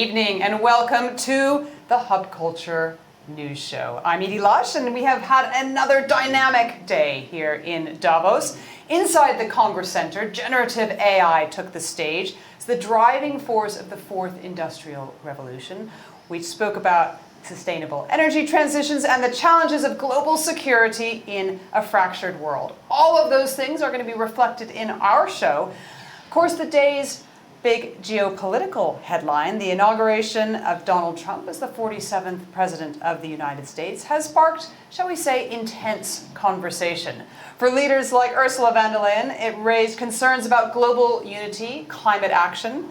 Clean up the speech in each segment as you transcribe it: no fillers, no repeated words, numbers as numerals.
evening and welcome to the Hub Culture News Show. I'm Edie Lush and we have had another dynamic day here in Davos. Inside the Congress Center, generative AI took the stage as the driving force of the fourth industrial revolution. We spoke about sustainable energy transitions and the challenges of global security in a fractured world. All of those things are going to be reflected in our show. Of course, the day's big geopolitical headline, the inauguration of Donald Trump as the 47th President of the United States, has sparked, shall we say, intense conversation. For leaders like Ursula von der Leyen, it raised concerns about global unity, climate action.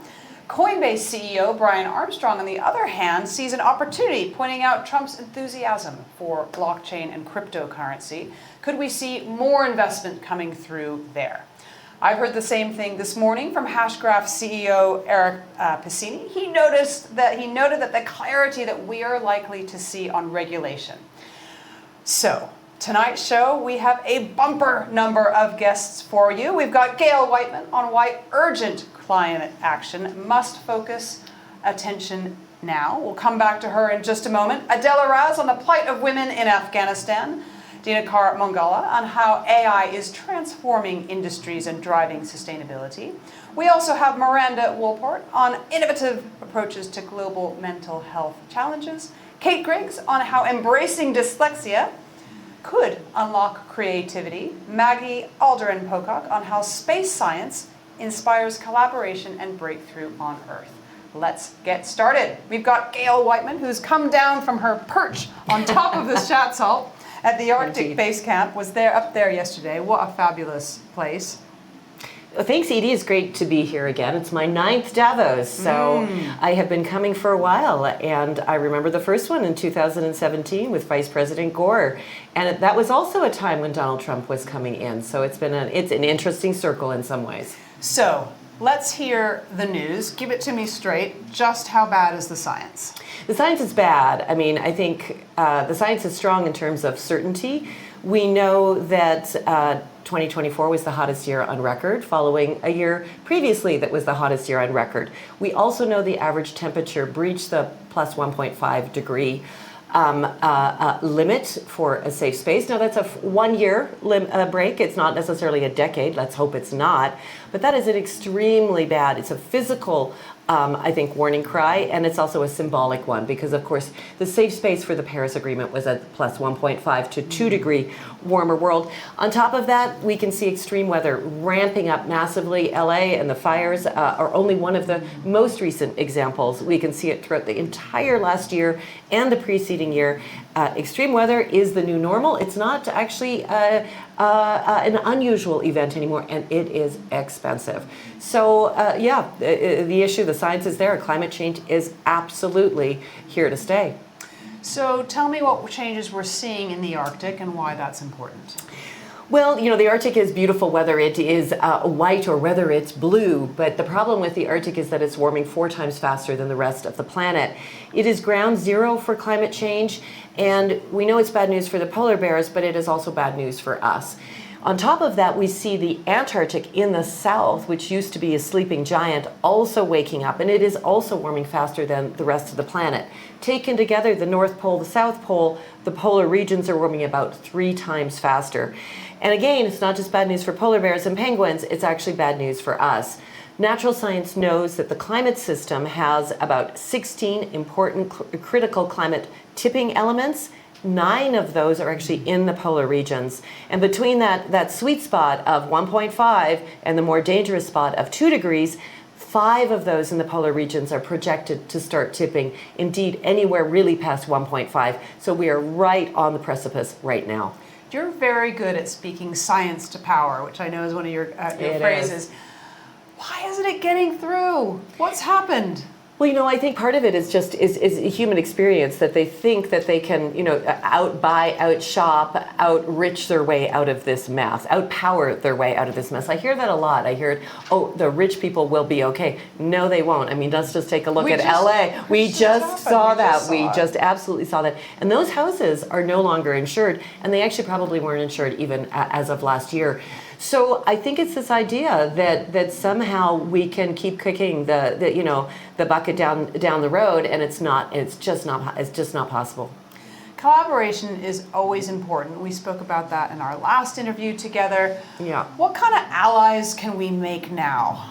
Coinbase CEO Brian Armstrong, on the other hand, sees an opportunity, pointing out Trump's enthusiasm for blockchain and cryptocurrency. Could we see more investment coming through there? I've heard the same thing this morning from Hashgraph CEO Eric Piscini. He noted that the clarity that we are likely to see on regulation. So, tonight's show, we have a bumper number of guests for you. We've got Gail Whiteman on why urgent climate action must focus attention now. We'll come back to her in just a moment. Adela Raz on the plight of women in Afghanistan. Dinakar on how AI is transforming industries and driving sustainability. We also have Miranda Wolper on innovative approaches to global mental health challenges. Kate Griggs on how embracing dyslexia could unlock creativity. Maggie Aderin-Pocock on how space science inspires collaboration and breakthrough on Earth. Let's get started. We've got Gail Whiteman, who's come down from her perch on top of the Schatzalp at the Arctic Basecamp, was there up there yesterday. What a fabulous place. Well, thanks, Edie. It's great to be here again. It's my 9th Davos, so I have been coming for a while, and I remember the first one in 2017 with Vice President Gore, and that was also a time when Donald Trump was coming in, so it's an interesting circle in some ways. So, let's hear the news. Give it to me straight. Just how bad is the science? The science is bad. I mean, I think the science is strong in terms of certainty. We know that 2024 was the hottest year on record, following a year previously that was the hottest year on record. We also know the average temperature breached the plus 1.5 degree limit for a safe space. Now, that's a 1-year break. It's not necessarily a decade. Let's hope it's not. But that is an extremely bad, it's a physical I think, warning cry, and it's also a symbolic one because, of course, the safe space for the Paris Agreement was at plus 1.5 to 2 degree warmer world. On top of that, we can see extreme weather ramping up massively. LA and the fires are only one of the most recent examples. We can see it throughout the entire last year and the preceding year. Extreme weather is the new normal. It's not actually an unusual event anymore, and it is expensive. So, the issue, the science is there. Climate change is absolutely here to stay. So tell me what changes we're seeing in the Arctic and why that's important. Well, you know, the Arctic is beautiful whether it is white or whether it's blue, but the problem with the Arctic is that it's warming 4 times faster than the rest of the planet. It is ground zero for climate change, and we know it's bad news for the polar bears, but it is also bad news for us. On top of that, we see the Antarctic in the south, which used to be a sleeping giant, also waking up, and it is also warming faster than the rest of the planet. Taken together, the North Pole, the South Pole, the polar regions are warming about 3 times faster. And again, it's not just bad news for polar bears and penguins, it's actually bad news for us. Natural science knows that the climate system has about 16 important critical climate tipping elements. 9 of those are actually in the polar regions. And between that sweet spot of 1.5 and the more dangerous spot of 2 degrees, 5 of those in the polar regions are projected to start tipping, indeed anywhere really past 1.5. So we are right on the precipice right now. You're very good at speaking science to power, which I know is one of your phrases. Why isn't it getting through? What's happened? Well, you know, I think part of it is just is a human experience that they think that they can, you know, outbuy, outshop, outrich their way out of this mess, outpower their way out of this mess. I hear that a lot. I hear it, oh, the rich people will be okay. No, they won't. I mean, let's just take a look at LA. We just saw that. We just absolutely saw that. And those houses are no longer insured, and they actually probably weren't insured even as of last year. So I think it's this idea that somehow we can keep kicking the bucket down the road, and it's just not possible. Collaboration is always important. We spoke about that in our last interview together. Yeah. What kind of allies can we make now?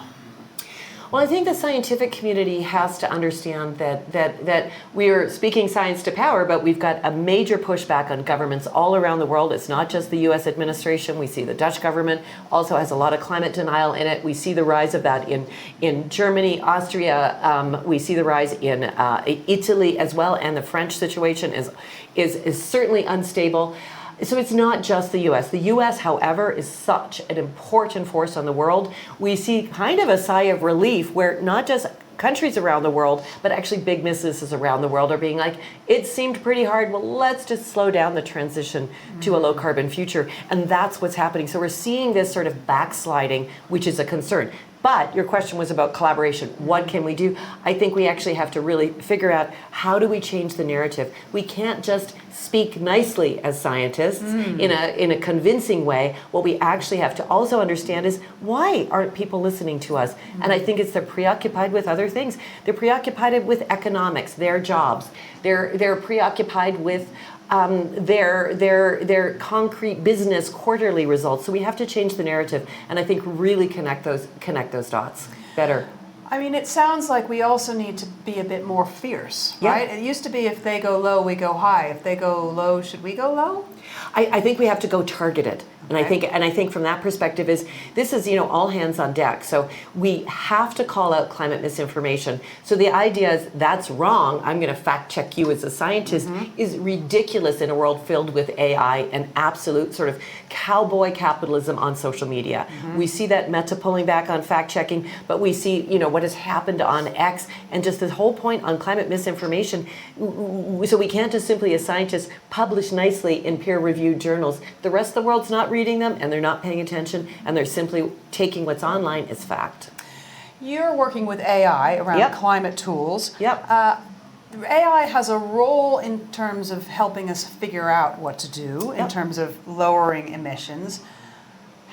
Well, I think the scientific community has to understand that we are speaking science to power, but we've got a major pushback on governments all around the world. It's not just the U.S. administration. We see the Dutch government also has a lot of climate denial in it. We see the rise of that in Germany, Austria. We see the rise in Italy as well, and the French situation is certainly unstable. So it's not just the U.S. The U.S., however, is such an important force on the world. We see kind of a sigh of relief where not just countries around the world, but actually big businesses around the world are being like, it seemed pretty hard, well, let's just slow down the transition to a low carbon future. And that's what's happening. So we're seeing this sort of backsliding, which is a concern. But your question was about collaboration. What can we do? I think we actually have to really figure out, how do we change the narrative? We can't just speak nicely as scientists in a convincing way. What we actually have to also understand is, why aren't people listening to us? And I think it's they're preoccupied with other things. They're preoccupied with economics, their jobs. They're preoccupied with their concrete business quarterly results. So we have to change the narrative, and I think really connect those dots better. I mean, it sounds like we also need to be a bit more fierce, Yeah. right? It used to be, if they go low, we go high. If they go low, should we go low? I think we have to go targeted. And Okay. I think from that perspective this is all hands on deck. So we have to call out climate misinformation. So the idea is that's wrong, I'm going to fact check you as a scientist, is ridiculous in a world filled with AI and absolute sort of cowboy capitalism on social media. We see that Meta pulling back on fact checking, but we see what has happened on X, and just this whole point on climate misinformation. So we can't just simply, as scientists, publish nicely in peer-reviewed journals. The rest of the world's not reading them, and they're not paying attention, and they're simply taking what's online as fact. You're working with AI around Yep. climate tools. Yep. AI has a role in terms of helping us figure out what to do in Yep. terms of lowering emissions.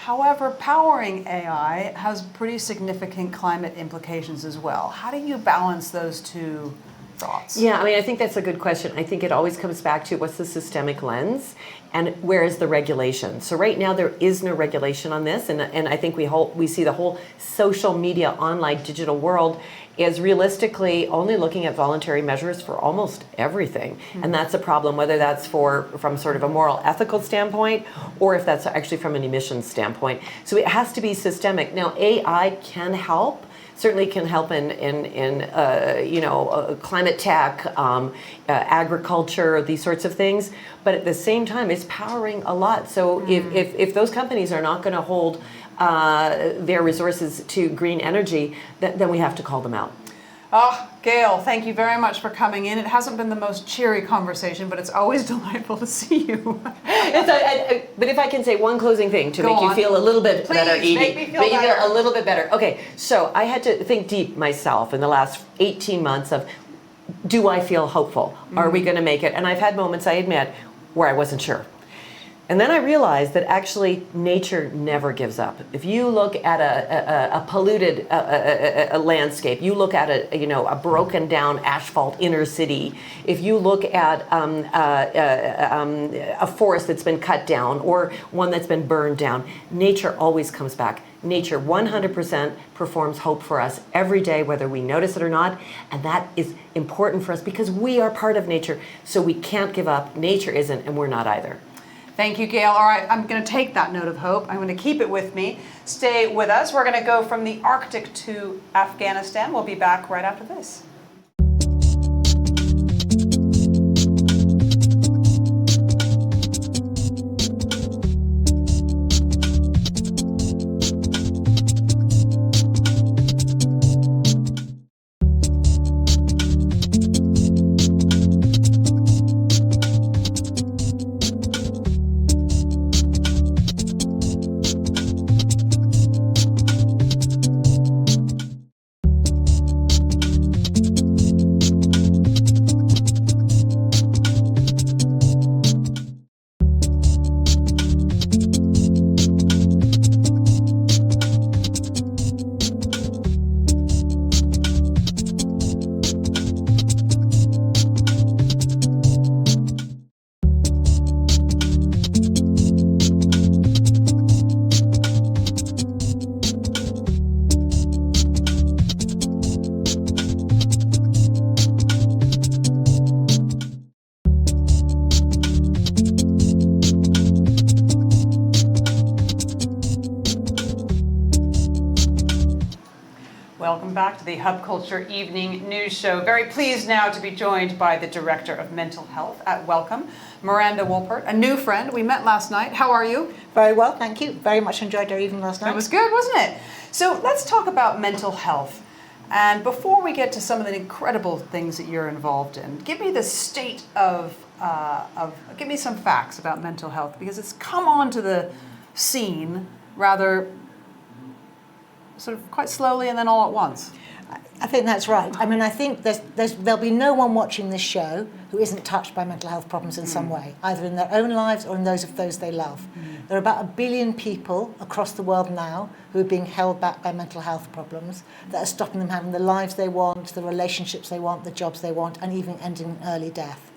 However, powering AI has pretty significant climate implications as well. How do you balance those two thoughts? Yeah, I mean, I think that's a good question. I think it always comes back to, what's the systemic lens and where is the regulation? So right now there is no regulation on this, and I think we see the whole social media, online, digital world is realistically only looking at voluntary measures for almost everything. And that's a problem, whether that's from sort of a moral ethical standpoint, or if that's actually from an emissions standpoint. So it has to be systemic. Now, AI can help. Certainly can help in climate tech, agriculture, these sorts of things. But at the same time, it's powering a lot. So if those companies are not going to hold their resources to green energy, then we have to call them out. Oh, Gail, thank you very much for coming in. It hasn't been the most cheery conversation, but it's always delightful to see you. But if I can say one closing thing to Go make you on. feel a little bit better, Please, Edie, make me feel make you better. feel a little bit better. Okay, so I had to think deep myself in the last 18 months of, do I feel hopeful? Are we going to make it? And I've had moments, I admit, where I wasn't sure. And then I realized that actually nature never gives up. If you look at a polluted a landscape, you look at a broken down asphalt inner city, if you look at a forest that's been cut down or one that's been burned down, nature always comes back. Nature 100% performs hope for us every day, whether we notice it or not. And that is important for us because we are part of nature. So we can't give up. Nature isn't, and we're not either. Thank you, Gail. All right, I'm going to take that note of hope. I'm going to keep it with me. Stay with us. We're going to go from the Arctic to Afghanistan. We'll be back right after this. Welcome back to the Hub Culture Evening News Show. Very pleased now to be joined by the Director of Mental Health at Wellcome, Miranda Wolper, a new friend. We met last night. How are you? Very well, thank you. Very much enjoyed our evening last night. It was good, wasn't it? So let's talk about mental health. And before we get to some of the incredible things that you're involved in, give me the state give me some facts about mental health, because it's come onto the scene rather sort of quite slowly and then all at once. I think that's right. I mean, I think there'll be no one watching this show who isn't touched by mental health problems in some way, either in their own lives or in those of those they love. There are about 1 billion people across the world now who are being held back by mental health problems that are stopping them having the lives they want, the relationships they want, the jobs they want, and even ending in early death.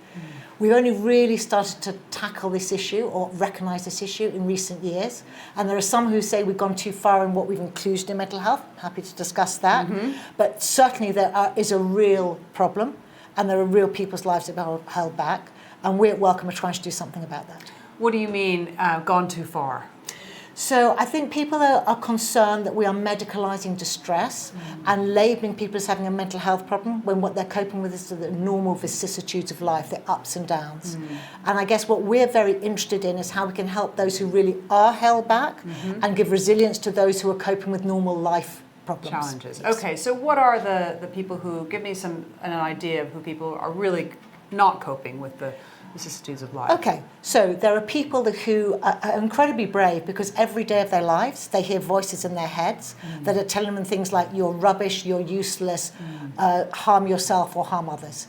We've only really started to tackle this issue or recognise this issue in recent years. And there are some who say we've gone too far in what we've included in mental health. Happy to discuss that. But certainly is a real problem, and there are real people's lives that are held back. And we at Wellcome are trying to do something about that. What do you mean, gone too far? So I think people are concerned that we are medicalising distress and labelling people as having a mental health problem when what they're coping with is the normal vicissitudes of life, the ups and downs. And I guess what we're very interested in is how we can help those who really are held back and give resilience to those who are coping with normal life problems. Challenges. Yes. Okay, so what are the people who, give me an idea of who people are really not coping with the vicissitudes of life? Okay, so there are people who are incredibly brave because every day of their lives they hear voices in their heads that are telling them things like you're rubbish, you're useless, harm yourself or harm others.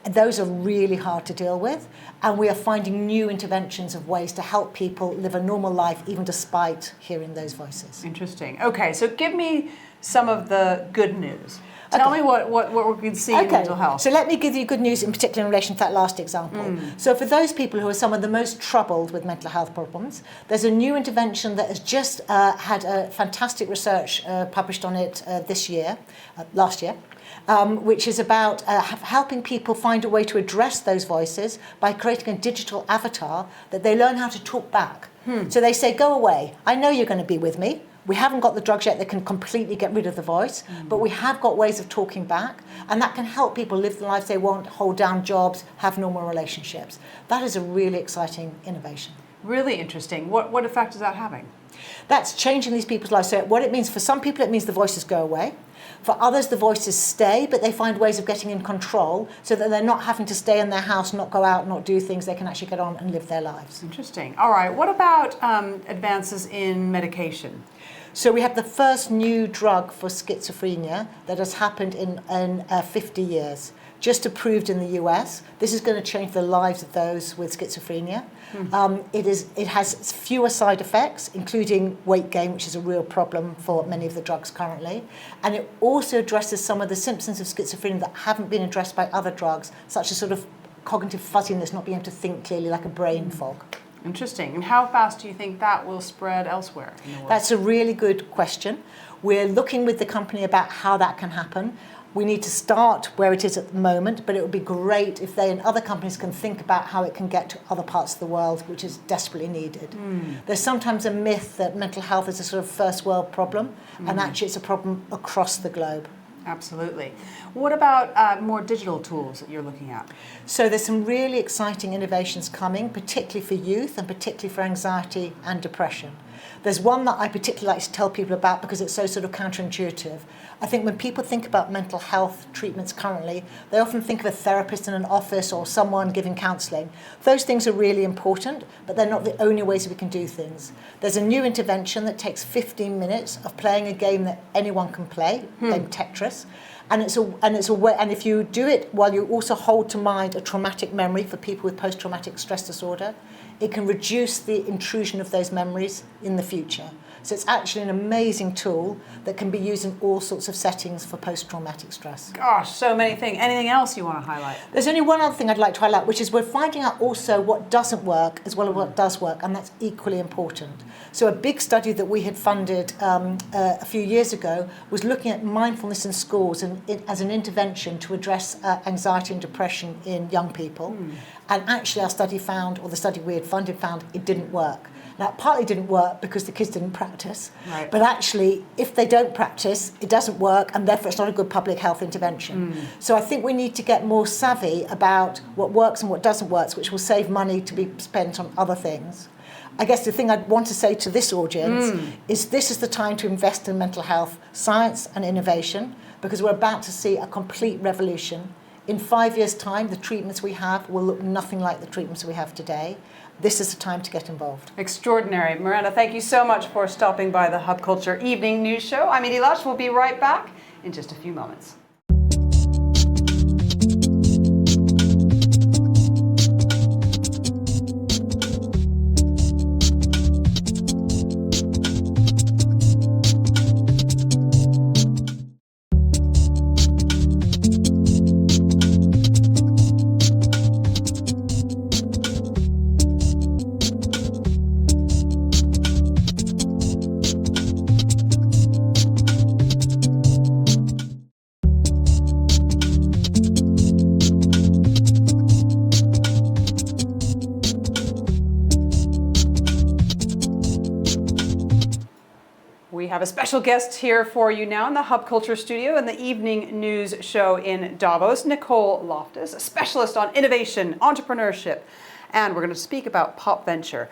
Those are really hard to deal with, and we are finding new interventions of ways to help people live a normal life even despite hearing those voices. Interesting. Okay, so give me some of the good news. Tell me what we can see in mental health. So let me give you good news in particular in relation to that last example. So for those people who are some of the most troubled with mental health problems, there's a new intervention that has just had a fantastic research published on it last year, which is about helping people find a way to address those voices by creating a digital avatar that they learn how to talk back. So they say, go away, I know you're going to be with me. We haven't got the drugs yet that can completely get rid of the voice, but we have got ways of talking back, and that can help people live the lives they want, hold down jobs, have normal relationships. That is a really exciting innovation. Really interesting. What effect is that having? That's changing these people's lives. So what it means for some people, it means the voices go away. For others, the voices stay, but they find ways of getting in control so that they're not having to stay in their house, not go out, not do things. They can actually get on and live their lives. Interesting. All right. What about advances in medication? So we have the first new drug for schizophrenia that has happened in 50 years, just approved in the US. This is going to change the lives of those with schizophrenia. It has fewer side effects, including weight gain, which is a real problem for many of the drugs currently. And it also addresses some of the symptoms of schizophrenia that haven't been addressed by other drugs, such as sort of cognitive fuzziness, not being able to think clearly, like a brain fog. Interesting. And how fast do you think that will spread elsewhere in the world? That's a really good question. We're looking with the company about how that can happen. We need to start where it is at the moment, but it would be great if they and other companies can think about how it can get to other parts of the world, which is desperately needed. There's sometimes a myth that mental health is a sort of first world problem, and actually it's a problem across the globe. Absolutely. What about more digital tools that you're looking at? So there's some really exciting innovations coming, particularly for youth and particularly for anxiety and depression. There's one that I particularly like to tell people about because it's so sort of counterintuitive. I think when people think about mental health treatments currently, they often think of a therapist in an office or someone giving counselling. Those things are really important, but they're not the only ways we can do things. There's a new intervention that takes 15 minutes of playing a game that anyone can play, game Tetris. And if you do it while you also hold to mind a traumatic memory for people with post-traumatic stress disorder, it can reduce the intrusion of those memories in the future. So it's actually an amazing tool that can be used in all sorts of settings for post-traumatic stress. Gosh, so many things. Anything else you want to highlight? There's only one other thing I'd like to highlight, which is we're finding out also what doesn't work as well as what does work, and that's equally important. So a big study that we had funded a few years ago was looking at mindfulness in schools as an intervention to address anxiety and depression in young people. And actually our study found, or the study we had funded found, it didn't work. That partly didn't work because the kids didn't practice. Right. But actually, if they don't practice, it doesn't work, and therefore it's not a good public health intervention. So I think we need to get more savvy about what works and what doesn't work, which will save money to be spent on other things. I guess the thing I'd want to say to this audience is this is the time to invest in mental health, science and innovation, because we're about to see a complete revolution. In 5 years' time, the treatments we have will look nothing like the treatments we have today. This is the time to get involved. Extraordinary. Miranda, thank you so much for stopping by the Hub Culture Evening News Show. I'm Edie Lush. We'll be right back in just a few moments. We have a special guest here for you now in the Hub Culture studio in the evening news show in Davos, Nicole Loftus, a specialist on innovation, entrepreneurship, and we're going to speak about pop venture.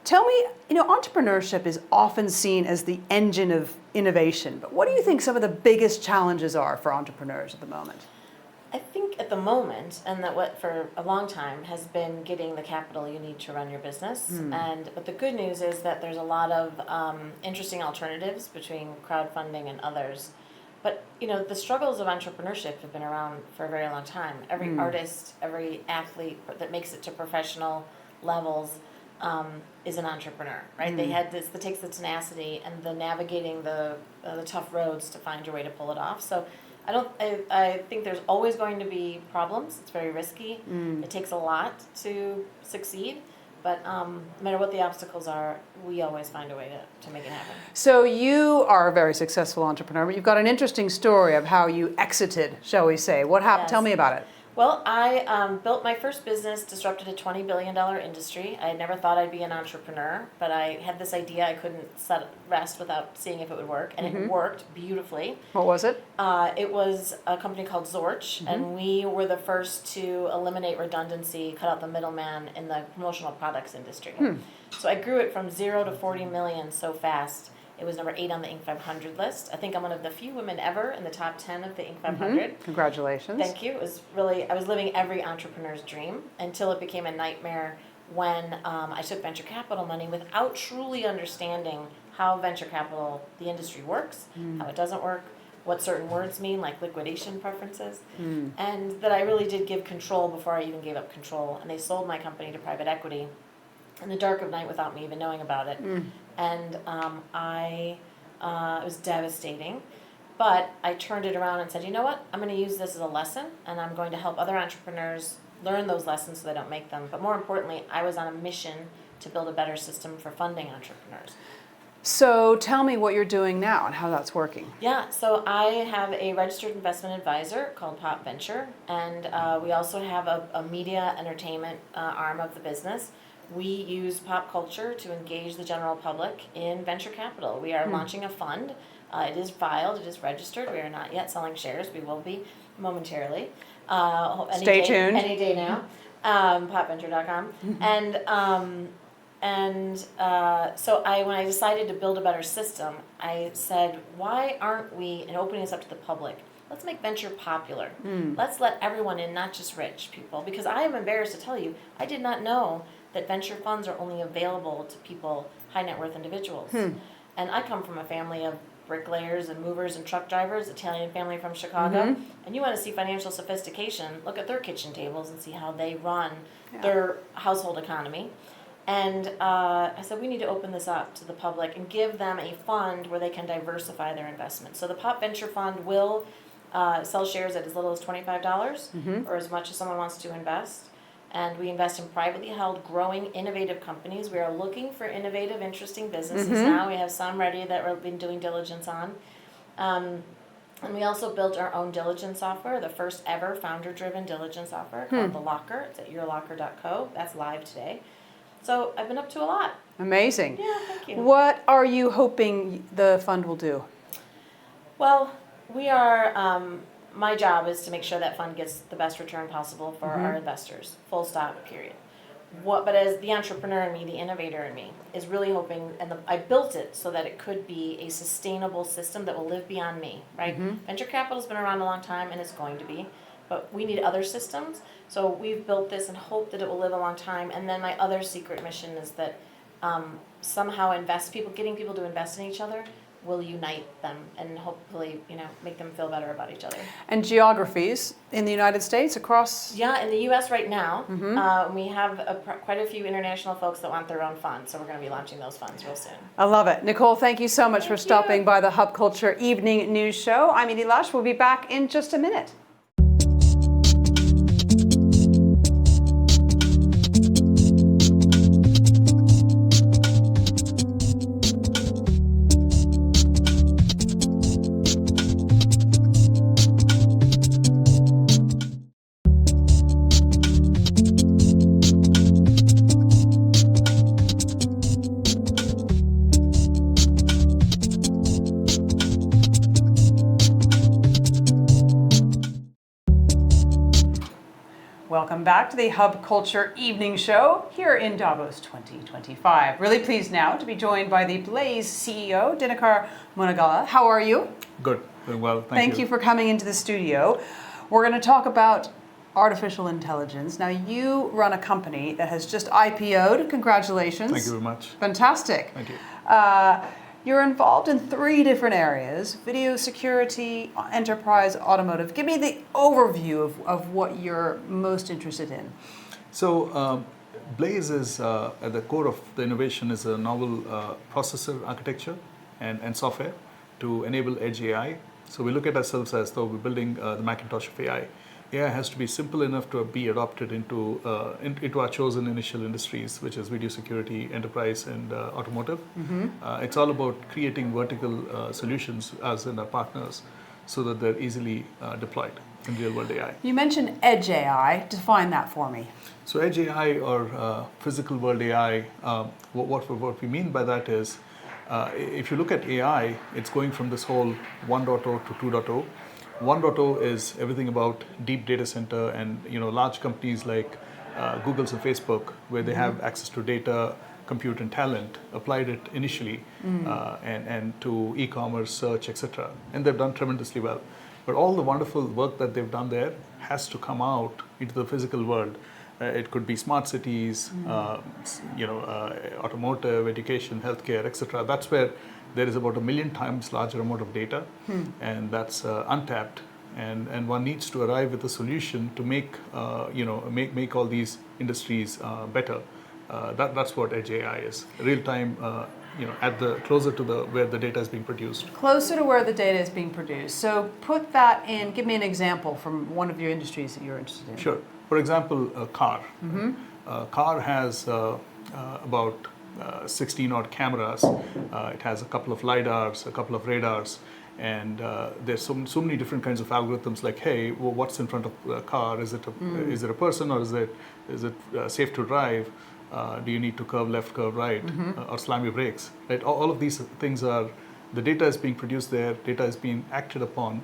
Tell me, entrepreneurship is often seen as the engine of innovation, but what do you think some of the biggest challenges are for entrepreneurs at the moment? I think at the moment, and that what for a long time has been getting the capital you need to run your business. But the good news is that there's a lot of interesting alternatives between crowdfunding and others. But the struggles of entrepreneurship have been around for a very long time. Every artist, every athlete that makes it to professional levels is an entrepreneur, right? They had this. That takes the tenacity and the navigating the tough roads to find your way to pull it off. So. I think there's always going to be problems. It's very risky. It takes a lot to succeed. But no matter what the obstacles are, we always find a way to make it happen. So you are a very successful entrepreneur, but you've got an interesting story of how you exited, shall we say. What happened? Yes. Tell me about it. Well, I built my first business, disrupted a $20 billion industry. I had never thought I'd be an entrepreneur, but I had this idea I couldn't rest without seeing if it would work, and it worked beautifully. What was it? It was a company called Zorch, and we were the first to eliminate redundancy, cut out the middleman in the promotional products industry. So I grew it from 0 to 40 million so fast. It was number 8 on the Inc. 500 list. I think I'm one of the few women ever in the top 10 of the Inc. 500. Congratulations. Thank you. It was I was living every entrepreneur's dream until it became a nightmare when I took venture capital money without truly understanding how venture capital, the industry works, how it doesn't work, what certain words mean, like liquidation preferences, and that I really did give control before I even gave up control. And they sold my company to private equity in the dark of night without me even knowing about it. And it was devastating. But I turned it around and said, you know what? I'm going to use this as a lesson, and I'm going to help other entrepreneurs learn those lessons so they don't make them. But more importantly, I was on a mission to build a better system for funding entrepreneurs. So tell me what you're doing now and how that's working. Yeah, so I have a registered investment advisor called Pop Venture, and we also have a media entertainment arm of the business. We use pop culture to engage the general public in venture capital. We are launching a fund. It is filed, it is registered. We are not yet selling shares. We will be momentarily. Stay tuned. Any day now. Popventure.com. So when I decided to build a better system, I said, why aren't we, in opening this up to the public, let's make venture popular. Let's let everyone in, not just rich people. Because I am embarrassed to tell you, I did not know that venture funds are only available to people, high net worth individuals. And I come from a family of bricklayers and movers and truck drivers, Italian family from Chicago. And you want to see financial sophistication, look at their kitchen tables and see how they run their household economy. And I said, we need to open this up to the public and give them a fund where they can diversify their investments. So the Pop Venture Fund will sell shares at as little as $25 or as much as someone wants to invest. And we invest in privately held, growing, innovative companies. We are looking for innovative, interesting businesses now. We have some ready that we've been doing diligence on. And we also built our own diligence software, the first ever founder-driven diligence software called The Locker. It's at yourlocker.co. That's live today. So I've been up to a lot. Amazing. Yeah, thank you. What are you hoping the fund will do? Well, we are, my job is to make sure that fund gets the best return possible for our investors, full stop, period. But as the entrepreneur in me, the innovator in me, is really hoping, and I built it so that it could be a sustainable system that will live beyond me, right? Venture capital's been around a long time and it's going to be, but we need other systems. So we've built this and hope that it will live a long time. And then my other secret mission is that somehow getting people to invest in each other will unite them and hopefully, make them feel better about each other. And geographies in the United States across? Yeah, in the U.S. right now, we have quite a few international folks that want their own funds, so we're going to be launching those funds real soon. I love it. Nicole, thank you so much for stopping by the Hub Culture Evening News Show. I'm Edie Lush. We'll be back in just a minute. Welcome back to the Hub Culture Evening Show here in Davos 2025. Really pleased now to be joined by the Blaize CEO, Dinakar Munagala. How are you? Good, doing well, Thank you for coming into the studio. We're going to talk about artificial intelligence. Now, you run a company that has just IPO'd. Congratulations. Thank you very much. Fantastic. Thank you. You're involved in 3 different areas: video security, enterprise, automotive. Give me the overview of what you're most interested in. So Blaize is at the core of the innovation is a novel processor architecture and software to enable edge AI. So we look at ourselves as though we're building the Macintosh of AI. AI has to be simple enough to be adopted into our chosen initial industries, which is video security, enterprise, and automotive. It's all about creating vertical solutions, as in our partners, so that they're easily deployed in real-world AI. You mentioned edge AI. Define that for me. So edge AI or physical world AI, what we mean by that is, if you look at AI, it's going from this whole 1.0 to 2.0. 1.0 is everything about deep data center and large companies like Google's and Facebook, where they have access to data, compute, and talent, applied it initially and to e-commerce, search, etc. And they've done tremendously well. But all the wonderful work that they've done there has to come out into the physical world. It could be smart cities, automotive, education, healthcare, etc. That's where there is about 1 million times larger amount of data, and that's untapped. And one needs to arrive with a solution to make all these industries better. That's what edge AI is. Real time, closer to where the data is being produced. Closer to where the data is being produced. So put that in. Give me an example from one of your industries that you're interested in. Sure. For example, a car. A car has about 16 odd cameras. It has a couple of lidars, a couple of radars, and there's so many different kinds of algorithms. Like, hey, what's in front of the car? Is it a person, or is it safe to drive? Do you need to curve left, curve right, or slam your brakes? Right. All of these things are the data is being produced there. Data is being acted upon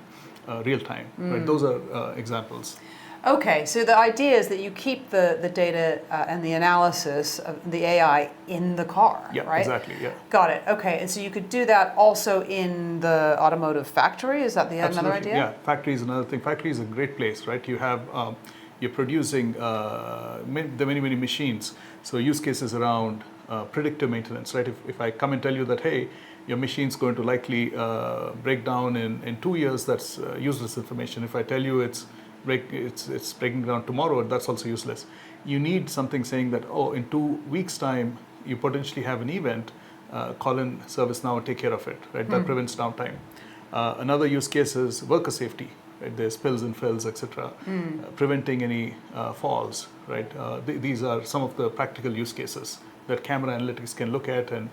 real time. Right. Those are examples. Okay, so the idea is that you keep the data and the analysis of the AI in the car, Yeah, right? exactly, yeah. Got it, okay. And so you could do that also in the automotive factory? Is that another idea? Yeah, factory is another thing. Factory is a great place, right? You have, you're producing many machines. So use cases around predictive maintenance, right? If I come and tell you that, hey, your machine's going to likely break down in 2 years, that's useless information. If I tell you it's breaking down tomorrow, that's also useless. You need something saying that, in 2 weeks' time, you potentially have an event, call in ServiceNow and take care of it, right? That prevents downtime. Another use case is worker safety, right? There's spills and fills, etc. Preventing any falls, right? These are some of the practical use cases that camera analytics can look at and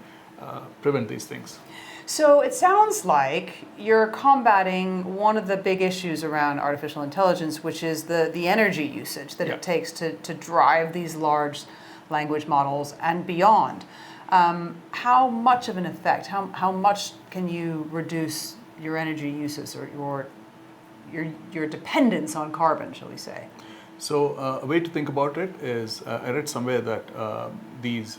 prevent these things. So it sounds like you're combating one of the big issues around artificial intelligence, which is the energy usage that it takes to drive these large language models and beyond. how much of an effect, how much can you reduce your energy uses or your dependence on carbon, shall we say? So a way to think about it is, I read somewhere that these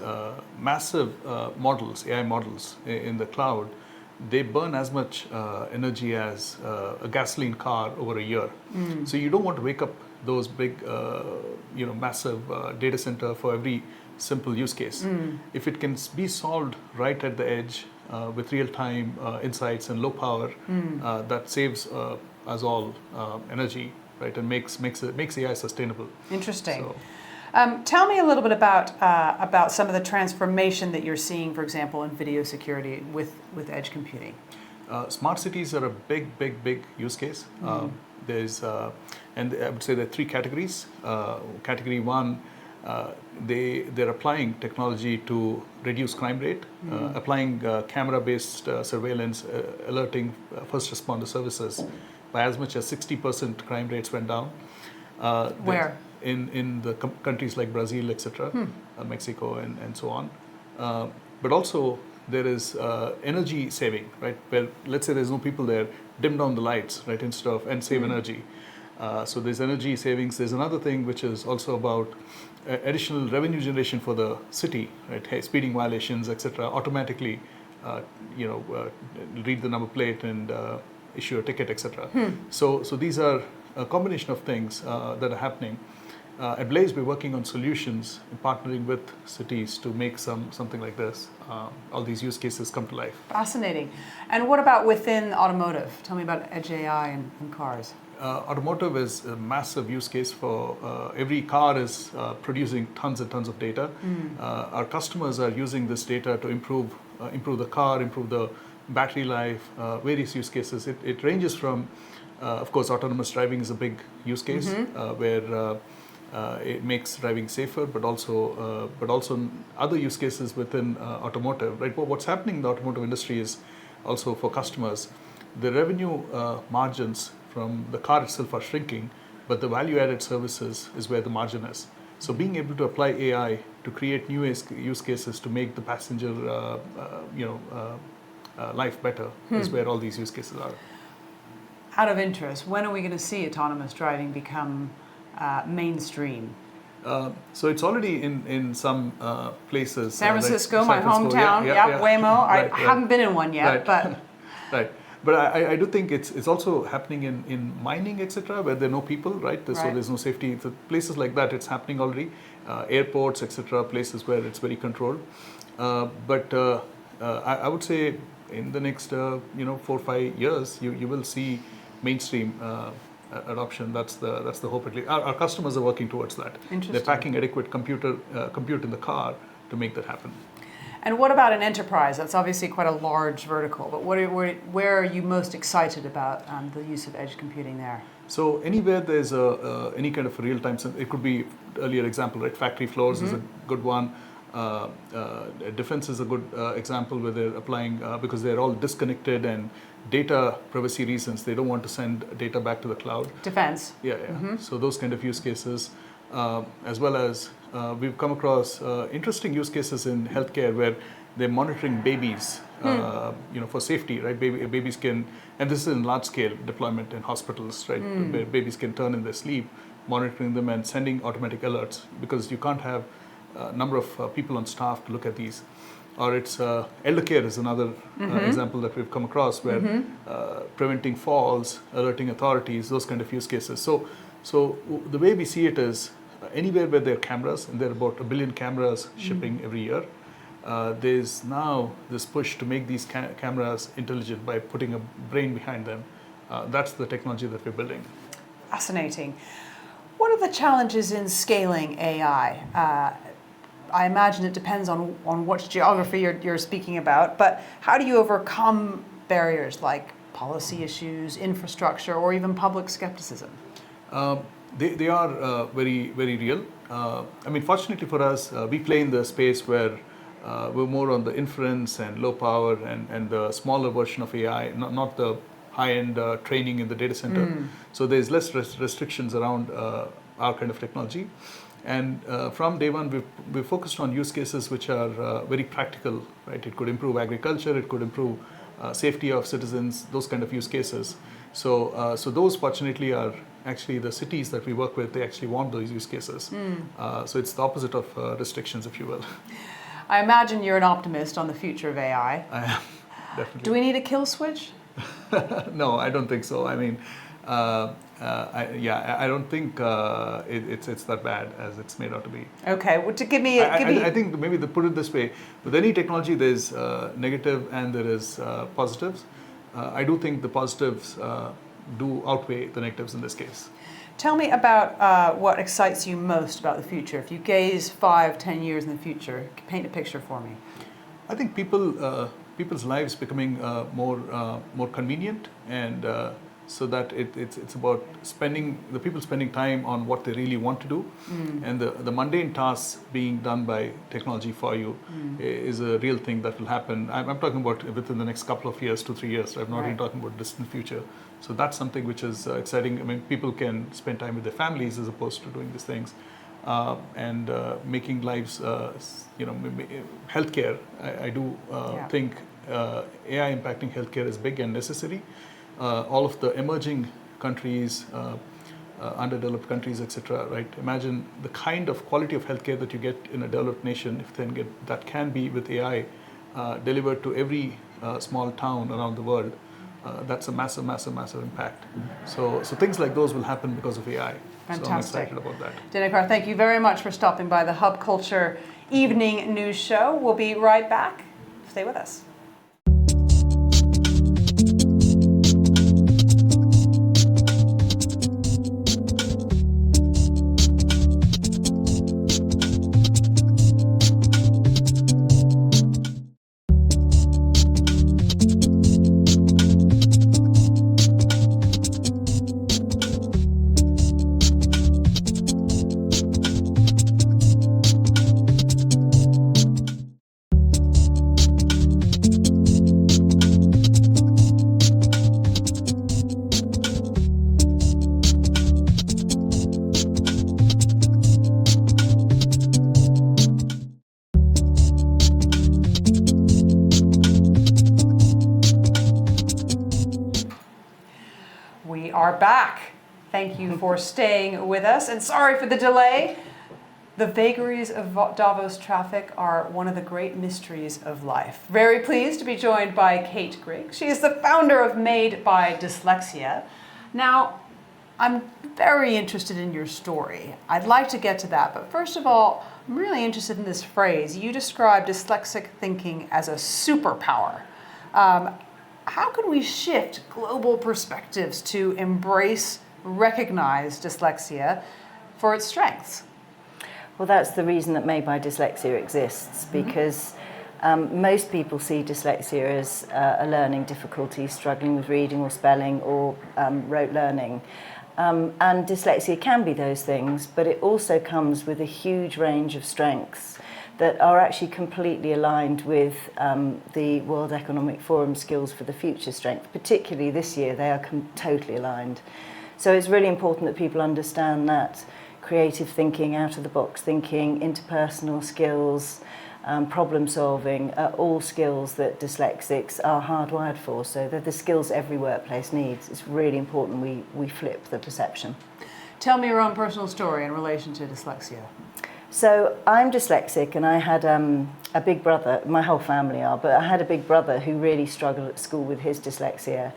massive models, AI models in the cloud, they burn as much energy as a gasoline car over a year. So you don't want to wake up those big, massive data center for every simple use case. If it can be solved right at the edge with real-time insights and low power, that saves us all energy, right, and makes AI sustainable. Interesting. So, Tell me a little bit about some of the transformation that you're seeing, for example, in video security with edge computing. Smart cities are a big use case. There's, and I would say there are three categories. Category one, they're applying technology to reduce crime rate, applying camera-based surveillance, alerting first responder services. By as much as 60% crime rates went down. Where? In the countries like Brazil, etc., Mexico, and so on. But also there is energy saving, right? Where let's say there's no people there, dim down the lights, right, and save energy. So there's energy savings. There's another thing which is also about additional revenue generation for the city, right? Hey, speeding violations, etc., automatically, read the number plate and issue a ticket, etc. So these are a combination of things that are happening. At Blaize, we're working on solutions and partnering with cities to make something like this. All these use cases come to life. Fascinating. And what about within automotive? Tell me about edge AI in cars. Automotive is a massive use case for every car is producing tons and tons of data. Our customers are using this data to improve the car, improve the battery life, various use cases. It ranges from, of course, autonomous driving is a big use case where it makes driving safer, but also other use cases within automotive. Right? But what's happening in the automotive industry is also for customers, the revenue margins from the car itself are shrinking, but the value-added services is where the margin is. So being able to apply AI to create new use cases to make the passenger, life better is where all these use cases are. Out of interest, when are we going to see autonomous driving become mainstream? So it's already in some places. San Francisco, like my hometown. Yeah, Waymo. Right, I haven't been in one yet, right. but right. But I do think it's also happening in mining, etc., where there are no people, right? So there's no safety. So places like that, it's happening already. Airports, etc., places where it's very controlled. But I would say in the next 4 or 5 years, you will see mainstream adoption. That's the hope. At least our customers are working towards that. They're packing adequate compute in the car to make that happen. And what about an enterprise? That's obviously quite a large vertical, but where are you most excited about the use of edge computing there? So anywhere there's any kind of real-time, it could be earlier example, right? Factory floors is a good one. Defense is a good example where they're applying, because they're all disconnected and data privacy reasons, they don't want to send data back to the cloud. Defense. Yeah. So those kind of use cases, as well as we've come across interesting use cases in healthcare where they're monitoring babies, for safety, right? Babies can, and this is in large scale deployment in hospitals, right? Where babies can turn in their sleep, monitoring them and sending automatic alerts, because you can't have a number of people on staff to look at these. Or it's elder care is another example that we've come across where preventing falls, alerting authorities, those kind of use cases. So the way we see it is anywhere where there are cameras, and there are about 1 billion cameras shipping every year, there's now this push to make these cameras intelligent by putting a brain behind them. That's the technology that we're building. Fascinating. What are the challenges in scaling AI? I imagine it depends on which geography you're speaking about, but how do you overcome barriers like policy issues, infrastructure, or even public skepticism? They are very, very real. Fortunately for us, we play in the space where we're more on the inference and low power and the smaller version of AI, not the high-end training in the data center. So there's less restrictions around our kind of technology. And from day one, we've focused on use cases which are very practical, right? It could improve agriculture, it could improve safety of citizens, those kind of use cases. So those fortunately are actually the cities that we work with, they actually want those use cases. So it's the opposite of restrictions, if you will. I imagine you're an optimist on the future of AI. I am, definitely. Do we need a kill switch? No, I don't think so. I mean, I don't think it's that bad as it's made out to be. Okay, well, to give me. I think maybe to put it this way, with any technology there's negative and there is positives. I do think the positives do outweigh the negatives in this case. Tell me about what excites you most about the future. If you gaze 5-10 years in the future, paint a picture for me. I think people's lives becoming more convenient, and so that it's about spending time on what they really want to do, and the mundane tasks being done by technology for you is a real thing that will happen. I'm talking about within the next couple of years, 2-3 years. I'm not even talking about distant future. So that's something which is exciting. I mean, people can spend time with their families as opposed to doing these things, and making lives, healthcare. I do think AI impacting healthcare is big and necessary. All of the emerging countries, underdeveloped countries, etc. Right? Imagine the kind of quality of healthcare that you get in a developed nation. If then that can be with AI delivered to every small town around the world, that's a massive, massive, massive impact. So things like those will happen because of AI. Fantastic. So I'm excited about that. Dinakar, thank you very much for stopping by the Hub Culture Evening News Show. We'll be right back. Stay with us. We are back. Thank you for staying with us, and sorry for the delay. The vagaries of Davos traffic are one of the great mysteries of life. Very pleased to be joined by Kate Griggs. She is the founder of Made by Dyslexia. Now, I'm very interested in your story. I'd like to get to that, but first of all, I'm really interested in this phrase. You describe dyslexic thinking as a superpower. How can we shift global perspectives to embrace, recognize dyslexia for its strengths? Well, that's the reason that Made by Dyslexia exists, because most people see dyslexia as a learning difficulty, struggling with reading or spelling or rote learning. And dyslexia can be those things, but it also comes with a huge range of strengths that are actually completely aligned with the World Economic Forum Skills for the Future strength. Particularly this year, they are totally aligned. So it's really important that people understand that creative thinking, out-of-the-box thinking, interpersonal skills, problem solving are all skills that dyslexics are hardwired for. So they're the skills every workplace needs. It's really important we flip the perception. Tell me your own personal story in relation to dyslexia. So I'm dyslexic, and I had a big brother, my whole family are, but I had a big brother who really struggled at school with his dyslexia.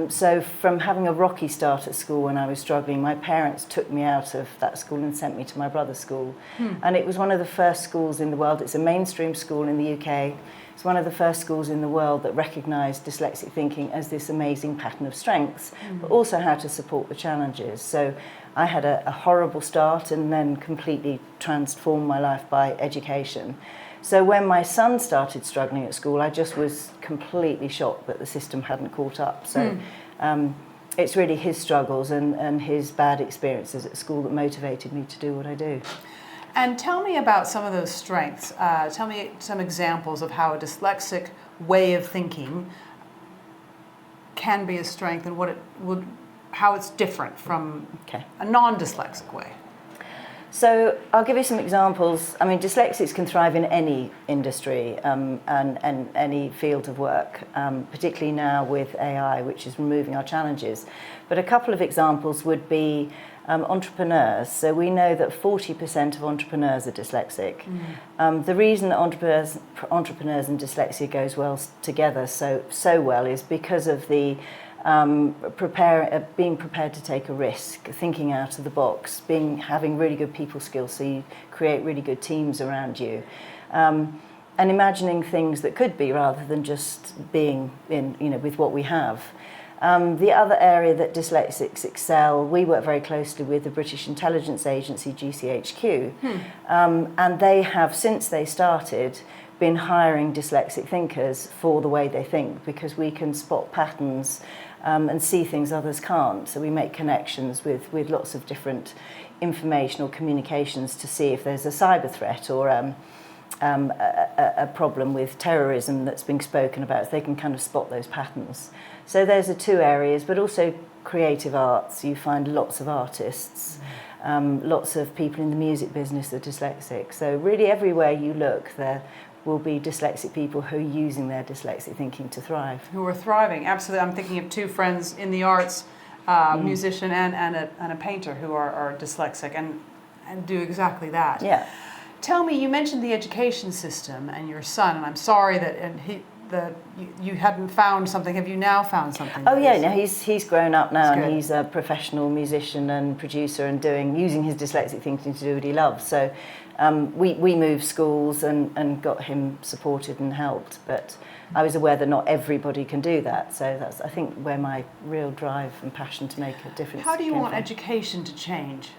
So from having a rocky start at school when I was struggling, my parents took me out of that school and sent me to my brother's school. And it was one of the first schools in the world. It's a mainstream school in the UK. It's one of the first schools in the world that recognised dyslexic thinking as this amazing pattern of strengths, but also how to support the challenges. So I had a horrible start and then completely transformed my life by education. So when my son started struggling at school, I just was completely shocked that the system hadn't caught up. So it's really his struggles and his bad experiences at school that motivated me to do what I do. And tell me about some of those strengths. Tell me some examples of how a dyslexic way of thinking can be a strength and how it's different from a non-dyslexic way. So I'll give you some examples. I mean, dyslexics can thrive in any industry and any field of work, particularly now with AI, which is removing our challenges. But a couple of examples would be entrepreneurs. So we know that 40% of entrepreneurs are dyslexic. The reason that entrepreneurs and dyslexia goes well together so well is because of the being prepared to take a risk, thinking out of the box, having really good people skills, so you create really good teams around you, and imagining things that could be rather than just being with what we have. The other area that dyslexics excel, we work very closely with the British Intelligence Agency, GCHQ, and they have, since they started, been hiring dyslexic thinkers for the way they think, because we can spot patterns and see things others can't. So we make connections with lots of different information or communications to see if there's a cyber threat or a problem with terrorism that's being spoken about. So they can kind of spot those patterns. So those are two areas, but also creative arts. You find lots of artists, lots of people in the music business are dyslexic. So really everywhere you look, there will be dyslexic people who are using their dyslexic thinking to thrive. Who are thriving, absolutely. I'm thinking of two friends in the arts, musician and a painter who are dyslexic and do exactly that. Yeah. Tell me, you mentioned the education system and your son, and I'm sorry that you hadn't found something. Have you now found something? Oh yeah, no, he's grown up now. That's and good. he's a professional musician and producer and using his dyslexic thinking to do what he loves. So we moved schools and got him supported and helped, but I was aware that not everybody can do that. So that's, I think, where my real drive and passion to make a difference. How do you came want from. education to change?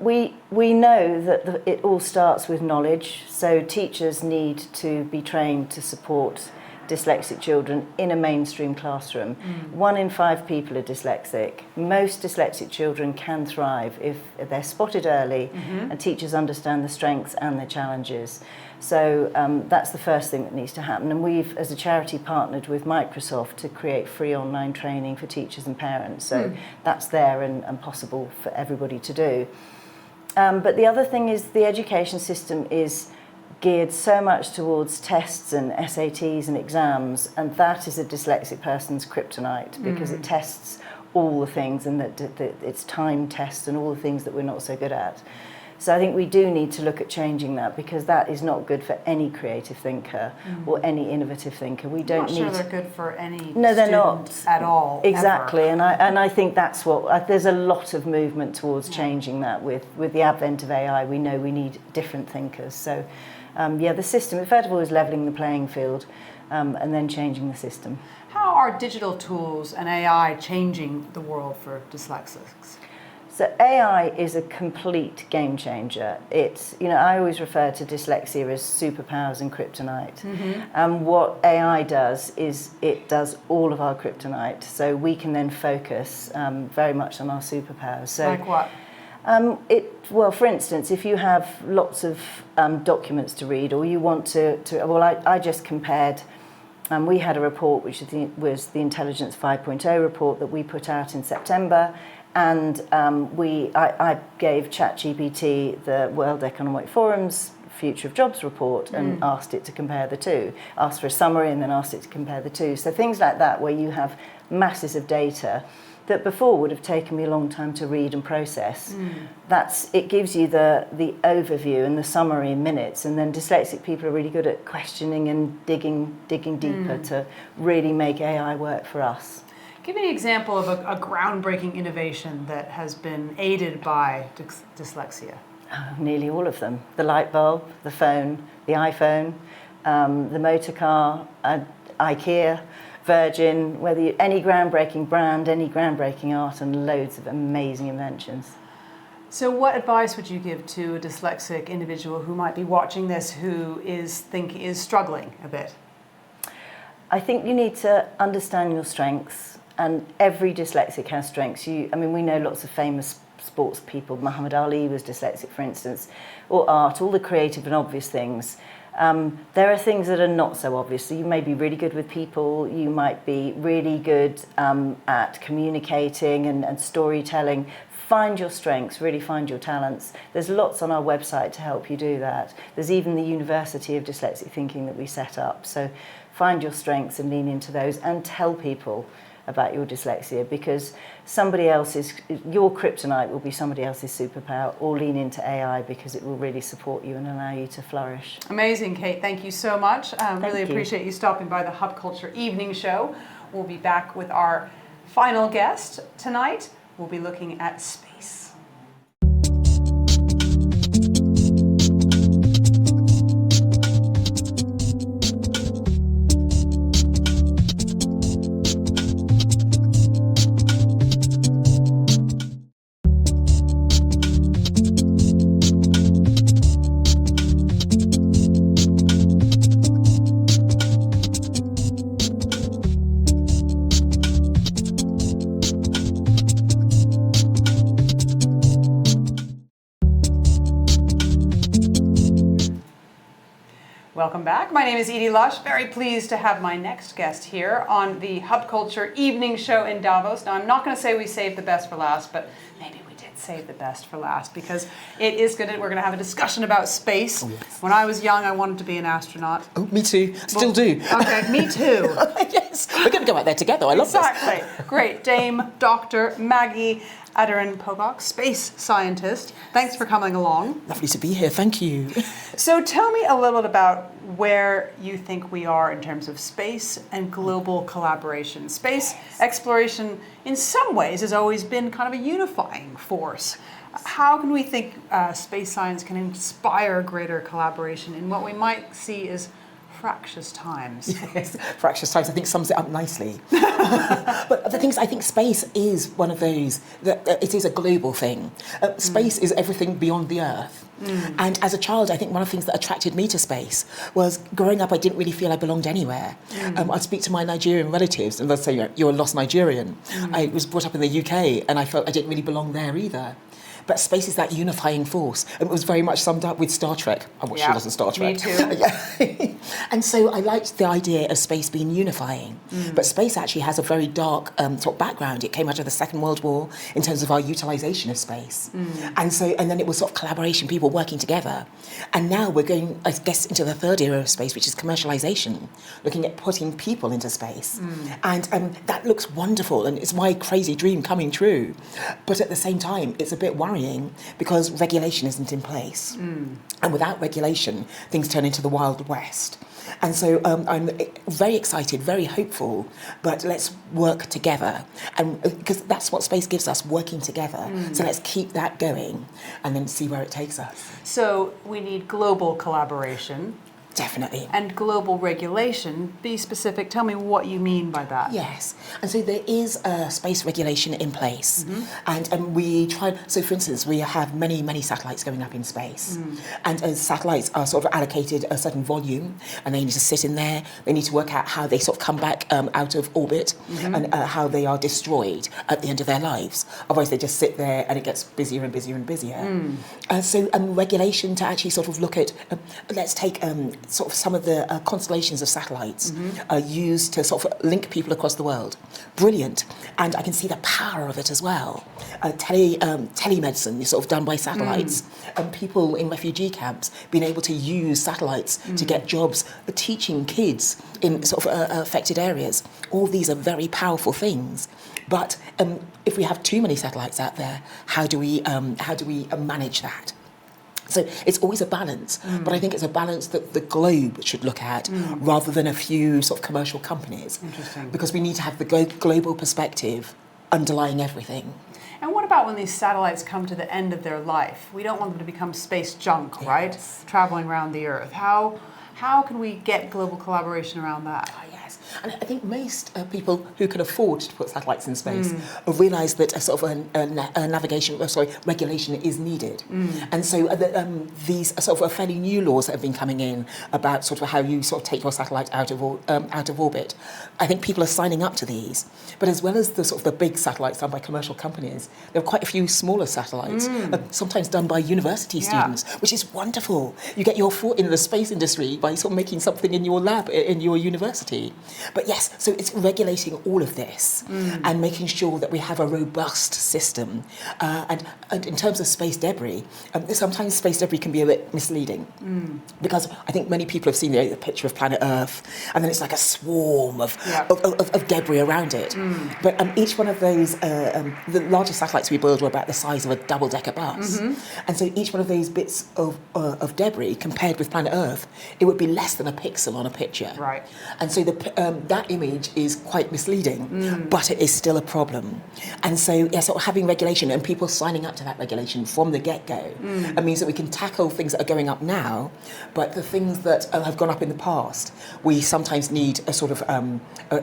We know that it all starts with knowledge, so teachers need to be trained to support dyslexic children in a mainstream classroom. 1 in 5 people are dyslexic. Most dyslexic children can thrive if they're spotted early and teachers understand the strengths and the challenges. So that's the first thing that needs to happen. And we've, as a charity, partnered with Microsoft to create free online training for teachers and parents. So that's there and possible for everybody to do. But the other thing is the education system is geared so much towards tests and SATs and exams, and that is a dyslexic person's kryptonite because it tests all the things, and that it's time tests and all the things that we're not so good at. So I think we do need to look at changing that, because that is not good for any creative thinker or any innovative thinker. We don't I'm not need. sure they're good for any No, they're student not at all. Exactly, ever. and I think that's what there's a lot of movement towards changing that with the advent of AI. We know we need different thinkers. So the system, first of all, is levelling the playing field, and then changing the system. How are digital tools and AI changing the world for dyslexics? So AI is a complete game changer. It's, I always refer to dyslexia as superpowers and kryptonite. And what AI does is it does all of our kryptonite. So we can then focus very much on our superpowers. So, Like what? Well, for instance, if you have lots of documents to read, or you want I just compared. We had a report which was the Intelligence 5.0 report that we put out in September. And I gave ChatGPT the World Economic Forum's Future of Jobs report and asked it to compare the two. Asked for a summary and then asked it to compare the two. So things like that, where you have masses of data that before would have taken me a long time to read and process. It gives you the overview and the summary in minutes. And then dyslexic people are really good at questioning and digging deeper to really make AI work for us. Give me an example of a groundbreaking innovation that has been aided by dyslexia. Nearly all of them. The light bulb, the phone, the iPhone, the motor car, IKEA, Virgin, any groundbreaking brand, any groundbreaking art, and loads of amazing inventions. So what advice would you give to a dyslexic individual who might be watching this, who is struggling a bit? I think you need to understand your strengths. And every dyslexic has strengths. We know lots of famous sports people. Muhammad Ali was dyslexic, for instance, or art, all the creative and obvious things. There are things that are not so obvious. So you may be really good with people. You might be really good at communicating and storytelling. find your strengths, really find your talents. There's lots on our website to help you do that. There's even the University of Dyslexic Thinking that we set up. So find your strengths and lean into those, and tell people about your dyslexia, because your kryptonite will be somebody else's superpower, or lean into AI because it will really support you and allow you to flourish. Amazing, Kate. Thank you so much. Really appreciate you stopping by the Hub Culture Evening Show. We'll be back with our final guest tonight. We'll be looking at space. Welcome back. My name is Edie Lush. Very pleased to have my next guest here on the Hub Culture Evening Show in Davos. Now, I'm not going to say we saved the best for last, but maybe we did save the best for last, because we're going to have a discussion about space. Oh, yes. When I was young, I wanted to be an astronaut. Oh, me too. Still do. Okay, me too. Yes, we're going to go out there together. I love this. Exactly. Great. Dame Dr. Maggie Aderin-Pocock, space scientist. Thanks for coming along. Lovely to be here. Thank you. So tell me a little bit about where you think we are in terms of space and global collaboration. Space exploration, in some ways, has always been kind of a unifying force. How can we think space science can inspire greater collaboration in what we might see as fractious times? Yes, fractious times, I think, sums it up nicely. But the thing is, I think space is one of those, that it is a global thing. Space is everything beyond the Earth. And as a child, I think one of the things that attracted me to space was, growing up, I didn't really feel I belonged anywhere. I'd speak to my Nigerian relatives and they'd say, you're a lost Nigerian. I was brought up in the UK and I felt I didn't really belong there either. But space is that unifying force. And it was very much summed up with Star Trek. I watched lots of Star Trek. Me too. And so I liked the idea of space being unifying. But space actually has a very dark sort of background. It came out of the Second World War in terms of our utilisation of space. And then it was sort of collaboration, people working together. And now we're going, I guess, into the third era of space, which is commercialisation, looking at putting people into space. And that looks wonderful, and it's my crazy dream coming true. But at the same time, it's a bit worrying because regulation isn't in place. And without regulation, things turn into the Wild West. And so I'm very excited, very hopeful, but let's work together. And because that's what space gives us, working together. So let's keep that going and then see where it takes us. So we need global collaboration. Definitely. And global regulation. Be specific. Tell me what you mean by that. Yes. And so there is a space regulation in place. And we tried, so for instance, we have many, many satellites going up in space. And as satellites are sort of allocated a certain volume, and they need to sit in there, they need to work out how they sort of come back out of orbit and how they are destroyed at the end of their lives. Otherwise they just sit there and it gets busier and busier and busier. So regulation to actually sort of look at, let's take sort of some of the constellations of satellites are used to sort of link people across the world. Brilliant. And I can see the power of it as well. Telemedicine is sort of done by satellites, and people in refugee camps being able to use satellites to get jobs, teaching kids in sort of affected areas. All these are very powerful things. But if we have too many satellites out there, how do we manage that? So it's always a balance, but I think it's a balance that the globe should look at rather than a few sort of commercial companies. Interesting. Because we need to have the global perspective underlying everything. And what about when these satellites come to the end of their life? We don't want them to become space junk, right? Traveling around the Earth. How can we get global collaboration around that? Yes, and I think most people who can afford to put satellites in space realise that a sort of regulation is needed. And so these are sort of fairly new laws that have been coming in about sort of how you sort of take your satellite out of orbit. I think people are signing up to these, but as well as the sort of the big satellites done by commercial companies, there are quite a few smaller satellites, sometimes done by university students, which is wonderful. You get your foot in the space industry by sort of making something in your lab in your university. But yes, so it's regulating all of this and making sure that we have a robust system. And in terms of space debris, sometimes space debris can be a bit misleading because I think many people have seen the picture of planet Earth, and then it's like a swarm of debris around it. But each one of those, the largest satellites we build were about the size of a double-decker bus. And so each one of those bits of debris, compared with planet Earth, it would be less than a pixel on a picture. Right. And so that image is quite misleading, but it is still a problem. And so, sort of having regulation and people signing up to that regulation from the get-go, it means that we can tackle things that are going up now, but the things that have gone up in the past, we sometimes need a sort of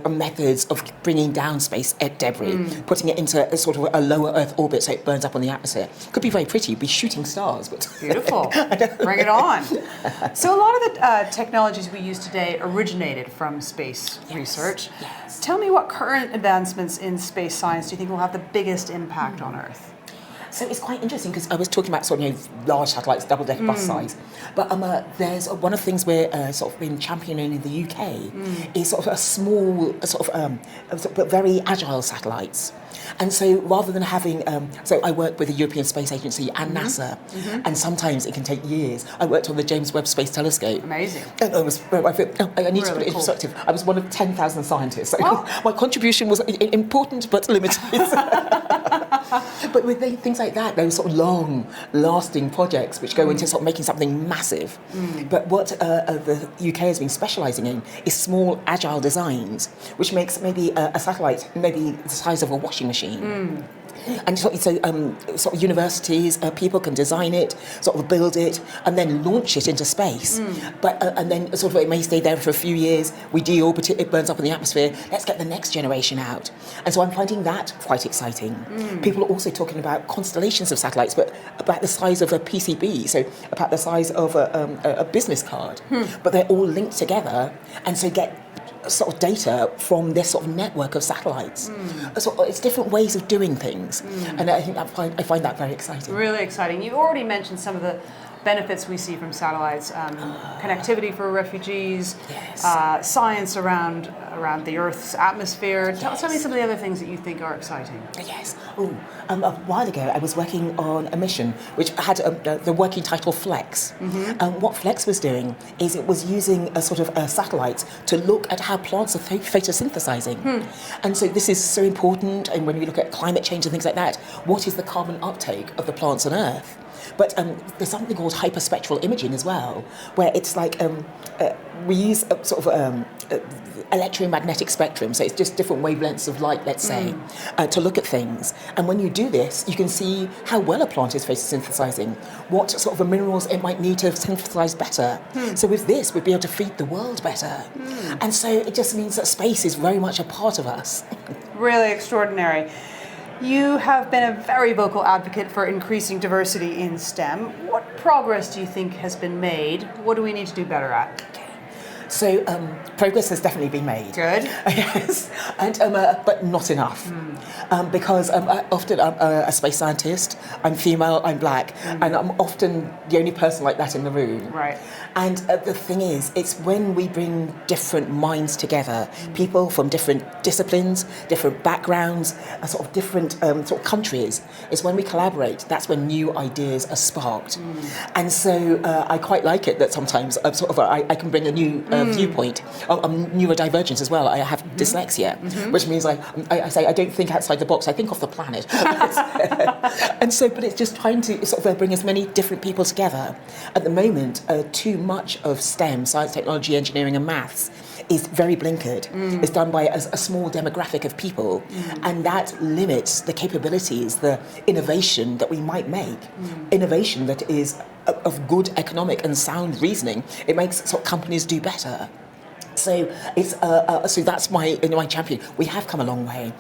methods of bringing down space debris, putting it into a sort of a lower Earth orbit so it burns up on the atmosphere. Could be very pretty, be shooting stars, but beautiful. Bring it on. So a lot of the technologies we use today originated from space research. Yes. Tell me, what current advancements in space science do you think will have the biggest impact on Earth? So it's quite interesting because I was talking about sort of large satellites, double-decker bus size, but there's one of the things we're sort of been championing in the UK is sort of a small, but very agile satellites. And so rather than having, so I work with the European Space Agency and NASA, and sometimes it can take years. I worked on the James Webb Space Telescope. Amazing. And I need to put it in perspective. I was one of 10,000 scientists. So my contribution was important but limited. But with things like that, those sort of long-lasting projects which go into sort of making something massive. But what the UK has been specialising in is small, agile designs, which makes maybe a satellite maybe the size of a washing machine. And so sort of universities, people can design it, sort of build it, and then launch it into space. But and then sort of it may stay there for a few years. We deorbit it, it burns up in the atmosphere. Let's get the next generation out. And so I'm finding that quite exciting. People are also talking about constellations of satellites, but about the size of a PCB, so about the size of a business card. But they're all linked together, and so get sort of data from this sort of network of satellites. So it's different ways of doing things, and I think I find that very exciting. Really exciting. You already mentioned some of the benefits we see from satellites, connectivity for refugees, science around the Earth's atmosphere. Tell me some of the other things that you think are exciting. Yes. A while ago, I was working on a mission which had the working title Flex. What Flex was doing is it was using a sort of satellites to look at how plants are photosynthesizing. And so this is so important. And when we look at climate change and things like that, what is the carbon uptake of the plants on Earth? But there's something called hyperspectral imaging as well, where it's like we use a sort of electromagnetic spectrum, so it's just different wavelengths of light, let's say, to look at things. And when you do this, you can see how well a plant is photosynthesizing, what sort of minerals it might need to synthesize better. So with this, we'd be able to feed the world better. And so it just means that space is very much a part of us. Really extraordinary. You have been a very vocal advocate for increasing diversity in STEM. What progress do you think has been made? What do we need to do better at? So progress has definitely been made. Good. Yes, and but not enough. Because often I'm a space scientist, I'm female, I'm black, and I'm often the only person like that in the room. Right. And the thing is, it's when we bring different minds together, people from different disciplines, different backgrounds, sort of different sort of countries, it's when we collaborate, that's when new ideas are sparked. And so I quite like it that sometimes I can bring a new viewpoint. I'm neurodivergent as well. I have dyslexia, which means I say I don't think outside the box, I think off the planet. And so, but it's just trying to sort of bring as many different people together. At the moment, too much of STEM, science, technology, engineering and maths, is very blinkered. It's done by a small demographic of people, and that limits the capabilities, the innovation that we might make. Innovation that is of good economic and sound reasoning. It makes sort of companies do better. So it's so that's my champion. We have come a long way.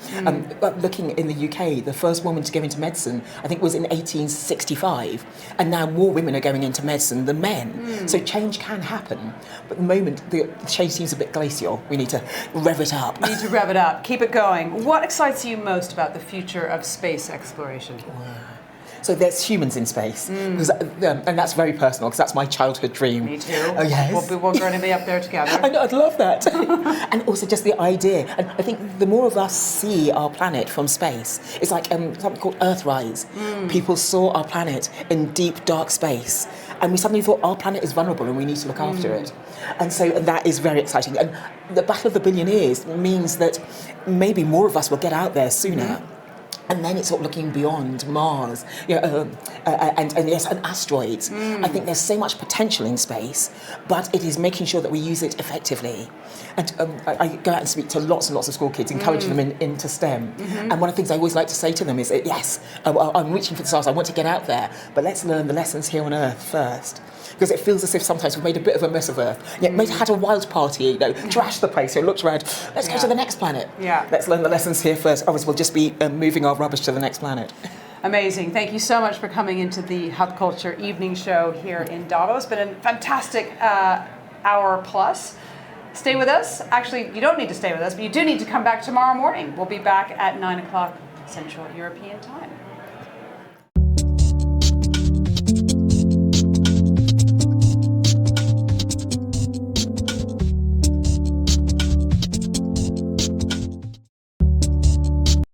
Looking in the UK, the first woman to go into medicine, I think, was in 1865, and now more women are going into medicine than men. So change can happen, but at the moment the change seems a bit glacial. We need to rev it up. We need to rev it up. Keep it going. What excites you most about the future of space exploration? So there's humans in space, because, and that's very personal because that's my childhood dream. Me too. Oh yes. We're going to be up there together. I know, I'd love that. And also just the idea. And I think the more of us see our planet from space, it's like something called Earthrise. People saw our planet in deep, dark space, and we suddenly thought our planet is vulnerable and we need to look after it. And so that is very exciting. And the Battle of the Billionaires means that maybe more of us will get out there sooner. And then it's sort of looking beyond Mars, and yes, and asteroids. I think there's so much potential in space, but it is making sure that we use it effectively. And I go out and speak to lots and lots of school kids, encouraging them into STEM. And one of the things I always like to say to them is, yes, I'm reaching for the stars, I want to get out there, but let's learn the lessons here on Earth first. Because it feels as if sometimes we've made a bit of a mess of Earth. Maybe had a wild party, trashed the place, it looks red. Let's go to the next planet. Yeah. Let's learn the lessons here first. Otherwise, we'll just be moving our rubbish to the next planet. Amazing. Thank you so much for coming into the Hub Culture evening show here in Davos. It's been a fantastic hour plus. Stay with us. Actually, you don't need to stay with us, but you do need to come back tomorrow morning. We'll be back at 9 o'clock Central European time.